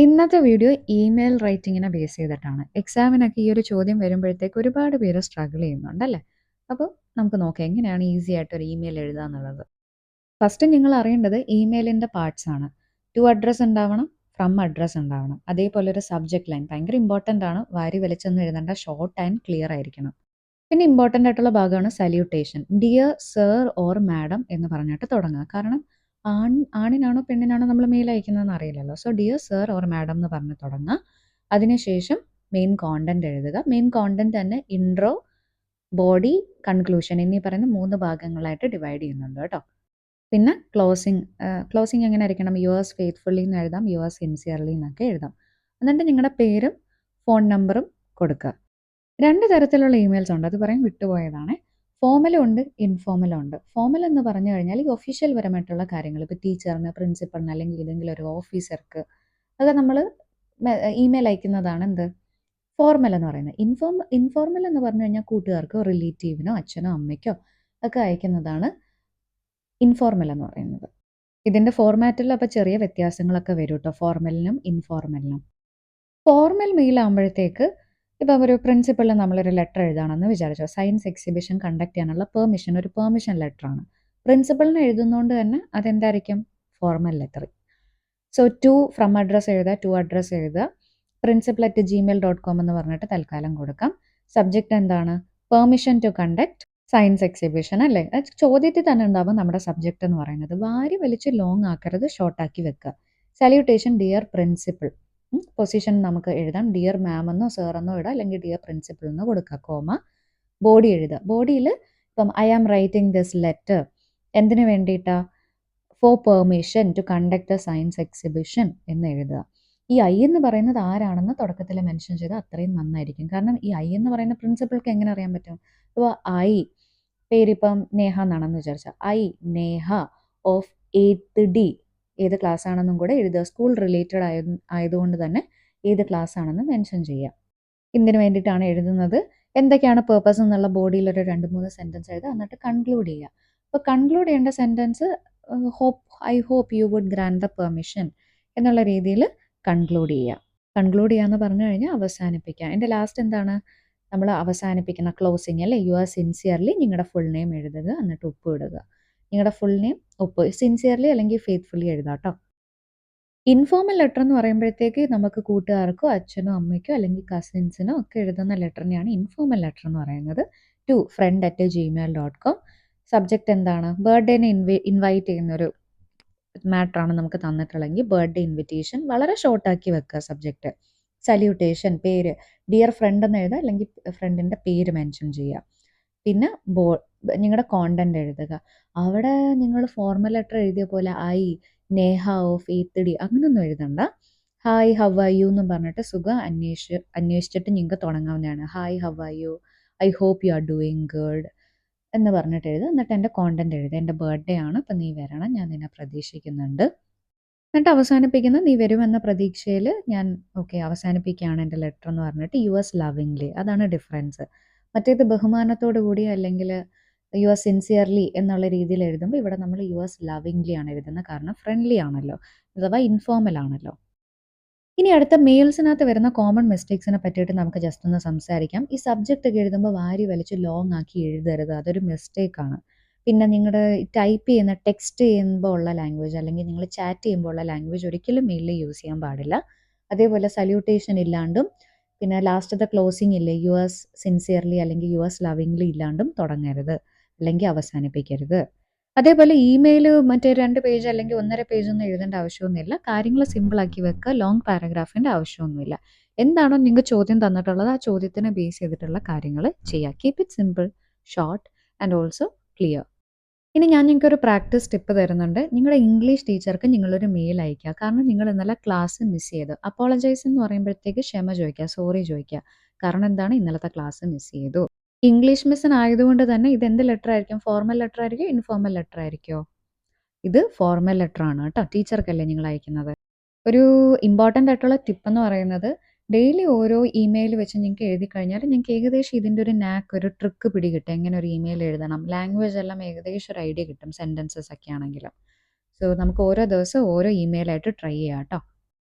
ഇന്നത്തെ video email റൈറ്റിങ്ങിനെ base ചെയ്തിട്ടാണ്. എക്സാമിനൊക്കെ ഈ ഒരു ചോദ്യം വരുമ്പോഴത്തേക്ക് ഒരുപാട് പേര് സ്ട്രഗിൾ ചെയ്യുന്നുണ്ടല്ലേ? അപ്പോൾ നമുക്ക് നോക്കാം എങ്ങനെയാണ് ഈസി ആയിട്ട് ഒരു ഇമെയിൽ എഴുതുക എന്നുള്ളത്. ഫസ്റ്റ് നിങ്ങൾ അറിയേണ്ടത് ഇമെയിലിൻ്റെ പാർട്സ് ആണ്. ടു അഡ്രസ്സ് ഉണ്ടാവണം, ഫ്രം അഡ്രസ്സ് ഉണ്ടാവണം. അതേപോലെ ഒരു സബ്ജക്റ്റ് ലൈൻ ഭയങ്കര ഇമ്പോർട്ടൻ്റ് ആണ്. വാരി വലിച്ചൊന്നും എഴുതേണ്ട, ഷോർട്ട് ആൻഡ് ക്ലിയർ ആയിരിക്കണം. പിന്നെ ഇമ്പോർട്ടൻ്റ് ആയിട്ടുള്ള ഭാഗമാണ് salutation. Dear sir or madam എന്ന് പറഞ്ഞിട്ട് തുടങ്ങുക. കാരണം ആണിനാണോ പെണ്ണിനാണോ നമ്മൾ മെയിൽ അയക്കുന്നതെന്ന് അറിയില്ലല്ലോ. So dear sir or madam എന്ന് പറഞ്ഞ് തുടങ്ങുക. അതിനുശേഷം മെയിൻ കോണ്ടന്റ് എഴുതുക. മെയിൻ കോണ്ടന്റ് തന്നെ ഇൻട്രോ, ബോഡി, കൺക്ലൂഷൻ എന്നീ പറയുന്ന 3 ഭാഗങ്ങളായിട്ട് ഡിവൈഡ് ചെയ്യുന്നുണ്ട് കേട്ടോ. പിന്നെ ക്ലോസിങ് എങ്ങനെ ആയിരിക്കണം? യുവേഴ്സ് ഫെയ്ത്ത്ഫുള്ളി എന്ന് എഴുതാം, യുവേഴ്സ് സിൻസിയർലി എന്നൊക്കെ എഴുതാം. എന്നിട്ട് നിങ്ങളുടെ പേരും ഫോൺ നമ്പറും കൊടുക്കുക. 2 തരത്തിലുള്ള ഇമെയിൽസ് ഉണ്ട്. അത് പറയാൻ വിട്ടുപോയതാണ്. ഫോർമലും ഉണ്ട്, ഇൻഫോർമലും ഉണ്ട്. ഫോർമൽ എന്ന് പറഞ്ഞു കഴിഞ്ഞാൽ ഈ ഒഫീഷ്യൽ പരമായിട്ടുള്ള കാര്യങ്ങൾ, ഇപ്പോൾ ടീച്ചറിന്, പ്രിൻസിപ്പളിന് അല്ലെങ്കിൽ ഏതെങ്കിലും ഒരു ഓഫീസർക്ക് അത് നമ്മൾ ഇമെയിൽ അയക്കുന്നതാണ് എന്ത് ഫോർമൽ എന്ന് പറയുന്നത്. ഇൻഫോർമൽ എന്ന് പറഞ്ഞു കഴിഞ്ഞാൽ കൂട്ടുകാർക്കോ റിലേറ്റീവിനോ അച്ഛനോ അമ്മയ്ക്കോ ഒക്കെ അയക്കുന്നതാണ് ഇൻഫോർമൽ എന്ന് പറയുന്നത്. ഇതിൻ്റെ ഫോർമാറ്റിൽ അപ്പോൾ ചെറിയ വ്യത്യാസങ്ങളൊക്കെ വരും കേട്ടോ, ഫോർമലിനും ഇൻഫോർമലിനും. ഫോർമൽ മെയിൽ ആകുമ്പോഴത്തേക്ക് ഇപ്പം ഒരു പ്രിൻസിപ്പളിന് നമ്മളൊരു ലെറ്റർ എഴുതാണെന്ന് വിചാരിച്ചോ. സയൻസ് എക്സിബിഷൻ കണ്ടക്ട് ചെയ്യാനുള്ള ഒരു പെർമിഷൻ ലെറ്ററാണ്. പ്രിൻസിപ്പളിന് എഴുതുന്നതുകൊണ്ട് തന്നെ അതെന്തായിരിക്കും? Formal letter. So from address എഴുതുക, അഡ്രസ്സ് എഴുതുക. principal@gmail.com എന്ന് പറഞ്ഞിട്ട് തൽക്കാലം കൊടുക്കാം. സബ്ജക്റ്റ് എന്താണ്? Permission to conduct science exhibition അല്ലേ? ചോദ്യത്തിൽ തന്നെ ഉണ്ടാവും നമ്മുടെ സബ്ജക്റ്റ് എന്ന് പറയുന്നത്. വാരി വലിച്ച് ലോങ് ആക്കരുത്, ഷോർട്ടാക്കി വെക്കുക. Salutation dear principal. പൊസിഷൻ നമുക്ക് എഴുതാം. ഡിയർ മാം എന്നോ സർ എന്നോ ഇടാം, അല്ലെങ്കിൽ ഡിയർ പ്രിൻസിപ്പൾ എന്ന് കൊടുക്കുക. കോമ. ബോഡി എഴുതുക. ബോഡിയിൽ ഇപ്പം I am writing this letter എന്തിനു വേണ്ടിയിട്ടാ? For permission to conduct the science exhibition എന്ന് എഴുതുക. ഈ ഐ എന്ന് പറയുന്നത് ആരാണെന്ന് തുടക്കത്തിൽ മെൻഷൻ ചെയ്താൽ അത്രയും നന്നായിരിക്കും. കാരണം ഈ ഐ എന്ന് പറയുന്ന പ്രിൻസിപ്പൾക്ക് എങ്ങനെ അറിയാൻ പറ്റും? അപ്പോൾ ഐ, പേരിപ്പം നേഹ എന്നാണെന്ന് വിചാരിച്ചാൽ I Neha of 8th D ഏത് ക്ലാസ് ആണെന്നും കൂടെ എഴുതുക. സ്കൂൾ റിലേറ്റഡ് ആയതുകൊണ്ട് തന്നെ ഏത് ക്ലാസ് ആണെന്ന് മെൻഷൻ ചെയ്യുക. ഇതിന് വേണ്ടിയിട്ടാണ് എഴുതുന്നത്, എന്തൊക്കെയാണ് പേർപ്പസ് എന്നുള്ള ബോഡിയിൽ ഒരു 2-3 സെൻറ്റൻസ് എഴുതുക. എന്നിട്ട് കൺക്ലൂഡ് ചെയ്യുക. അപ്പോൾ കൺക്ലൂഡ് ചെയ്യേണ്ട sentence I hope you would grant the permission എന്നുള്ള രീതിയിൽ കൺക്ലൂഡ് ചെയ്യുക. കൺക്ലൂഡ് ചെയ്യാന്ന് പറഞ്ഞു കഴിഞ്ഞാൽ അവസാനിപ്പിക്കുക. എൻ്റെ ലാസ്റ്റ് എന്താണ്? നമ്മൾ അവസാനിപ്പിക്കുന്ന ക്ലോസിങ് അല്ലേ? യു ആർ സിൻസിയർലി, നിങ്ങളുടെ ഫുൾ നെയിം എഴുതുക, എന്നിട്ട് ഉപ്പ് ഇടുക. നിങ്ങളുടെ ഫുൾ നെയിം, ഉപ്പ്, സിൻസിയർലി അല്ലെങ്കിൽ ഫെയ്ത്ത്ഫുള്ളി എഴുതാം കേട്ടോ. ഇൻഫോർമൽ ലെറ്റർ എന്ന് പറയുമ്പോഴത്തേക്ക് നമുക്ക് കൂട്ടുകാർക്കോ അച്ഛനോ അമ്മയ്ക്കോ അല്ലെങ്കിൽ കസിൻസിനോ ഒക്കെ എഴുതുന്ന ലെറ്ററിനെയാണ് ഇൻഫോർമൽ ലെറ്റർ എന്ന് പറയുന്നത്. friend@gmail.com. സബ്ജക്റ്റ് എന്താണ്? ബർത്ത്ഡേനെ ഇൻവൈറ്റ് ചെയ്യുന്നൊരു മാറ്ററാണ് നമുക്ക് തന്നിട്ടുള്ളതെങ്കിൽ ബർത്ത്ഡേ ഇൻവിറ്റേഷൻ. വളരെ ഷോർട്ടാക്കി വെക്കുക സബ്ജക്റ്റ്. സല്യൂട്ടേഷൻ, പേര്, ഡിയർ ഫ്രണ്ട് എന്ന് എഴുതുക, അല്ലെങ്കിൽ ഫ്രണ്ടിൻ്റെ പേര് മെൻഷൻ ചെയ്യുക. പിന്നെ നിങ്ങളുടെ കോണ്ടന്റ് എഴുതുക. അവിടെ നിങ്ങൾ ഫോർമൽ ലെറ്റർ എഴുതിയ പോലെ I Neha of 8th D അങ്ങനൊന്നും എഴുതണ്ട. ഹായ് ഹവ് ആർ യു എന്നും പറഞ്ഞിട്ട് സുഖം അന്വേഷിച്ചിട്ട് നിങ്ങൾക്ക് തുടങ്ങാവുന്നതാണ്. Hi how are you, I hope you are doing good എന്ന് പറഞ്ഞിട്ട് എഴുതുക. എന്നിട്ട് എൻ്റെ കോണ്ടന്റ് എഴുതുക. എൻ്റെ ബർത്ത്ഡേ ആണ്, അപ്പം നീ വരണം, ഞാൻ നിന്നെ പ്രതീക്ഷിക്കുന്നുണ്ട്. എന്നിട്ട് അവസാനിപ്പിക്കുന്ന നീ വരുമെന്ന പ്രതീക്ഷയിൽ ഞാൻ അവസാനിപ്പിക്കുകയാണ് എൻ്റെ ലെറ്റർ എന്ന് പറഞ്ഞിട്ട് യുവേഴ്സ് ലവിങ്ലി. അതാണ് ഡിഫറൻസ്. മറ്റേത് ബഹുമാനത്തോടു കൂടി അല്ലെങ്കിൽ യുവേഴ്സ് സിൻസിയർലി എന്നുള്ള രീതിയിൽ എഴുതുമ്പോൾ ഇവിടെ നമ്മൾ യുവേഴ്സ് ലവിങ്ലി ആണ് എഴുതുന്നത്. കാരണം ഫ്രണ്ട്ലി ആണല്ലോ, അഥവാ ഇൻഫോർമൽ ആണല്ലോ. ഇനി അടുത്ത മെയിൽസിനകത്ത് വരുന്ന കോമൺ മിസ്റ്റേക്സിനെ പറ്റിയിട്ട് നമുക്ക് ജസ്റ്റ് ഒന്ന് സംസാരിക്കാം. ഈ സബ്ജക്റ്റ് ഒക്കെ എഴുതുമ്പോൾ വാരി വലിച്ച് ലോങ് ആക്കി എഴുതരുത്, അതൊരു മിസ്റ്റേക്കാണ്. പിന്നെ നിങ്ങളുടെ ടൈപ്പ് ചെയ്യുന്ന ടെക്സ്റ്റ് ചെയ്യുമ്പോൾ ഉള്ള ലാംഗ്വേജ് അല്ലെങ്കിൽ നിങ്ങൾ ചാറ്റ് ചെയ്യുമ്പോൾ ഉള്ള ലാംഗ്വേജ് ഒരിക്കലും മെയിലിൽ യൂസ് ചെയ്യാൻ പാടില്ല. അതേപോലെ സല്യൂട്ടേഷൻ ഇല്ലാണ്ടും പിന്നെ ലാസ്റ്റത്തെ ക്ലോസിങ് ഇല്ലേ യുവേഴ്സ് സിൻസിയർലി അല്ലെങ്കിൽ യുവേഴ്സ് ലവിങ്ലി ഇല്ലാണ്ടും തുടങ്ങരുത് അല്ലെങ്കിൽ അവസാനിപ്പിക്കരുത്. അതേപോലെ ഇമെയിൽ മറ്റേ 2 പേജ് അല്ലെങ്കിൽ 1.5 പേജൊന്നും എഴുതേണ്ട ആവശ്യമൊന്നുമില്ല. കാര്യങ്ങൾ സിമ്പിളാക്കി വെക്കുക. ലോങ് പാരഗ്രാഫിൻ്റെ ആവശ്യമൊന്നുമില്ല. എന്താണോ നിങ്ങൾക്ക് ചോദ്യം തന്നിട്ടുള്ളത് ആ ചോദ്യത്തിനെ ബേസ് ചെയ്തിട്ടുള്ള കാര്യങ്ങൾ ചെയ്യുക. Keep it simple, short and also clear. ഇനി ഞാൻ നിങ്ങൾക്കൊരു പ്രാക്ടീസ് ടിപ്പ് തരുന്നുണ്ട്. നിങ്ങളുടെ ഇംഗ്ലീഷ് ടീച്ചർക്ക് നിങ്ങളൊരു മെയിൽ അയക്കുക. കാരണം നിങ്ങൾ ഇന്നലെ ക്ലാസ് മിസ് ചെയ്തു. അപ്പോളജൈസ് എന്ന് പറയുമ്പോഴത്തേക്ക് ക്ഷമ ചോദിക്കുക, സോറി ചോദിക്കുക. കാരണം എന്താണ്? ഇന്നലത്തെ ക്ലാസ് മിസ് ചെയ്തു. ഇംഗ്ലീഷ് മിസ്സിന് ആയതുകൊണ്ട് തന്നെ ഇത് എന്ത് ലെറ്റർ ആയിരിക്കും? ഫോർമൽ ലെറ്റർ ആയിരിക്കും, ഇൻഫോർമൽ ലെറ്റർ ആയിരിക്കുമോ? ഇത് ഫോർമൽ ലെറ്റർ ആണ് കേട്ടോ. ടീച്ചർക്കല്ലേ നിങ്ങൾ അയക്കുന്നത്. ഒരു ഇമ്പോർട്ടൻ്റ് ആയിട്ടുള്ള ടിപ്പ് എന്ന് പറയുന്നത് ഡെയിലി ഓരോ ഇമെയിൽ വെച്ച് നിങ്ങൾക്ക് എഴുതി കഴിഞ്ഞാൽ നിങ്ങൾക്ക് ഏകദേശം ഇതിൻ്റെ ഒരു ഒരു ട്രിക്ക് പിടികിട്ടും. എങ്ങനെ ഒരു ഇമെയിൽ എഴുതണം, ലാംഗ്വേജ് എല്ലാം ഏകദേശം ഒരു ഐഡിയ കിട്ടും, സെൻറ്റൻസസ് ഒക്കെ ആണെങ്കിലും. സോ നമുക്ക് ഓരോ ദിവസം ഓരോ ഇമെയിലായിട്ട് ട്രൈ ചെയ്യാം കേട്ടോ.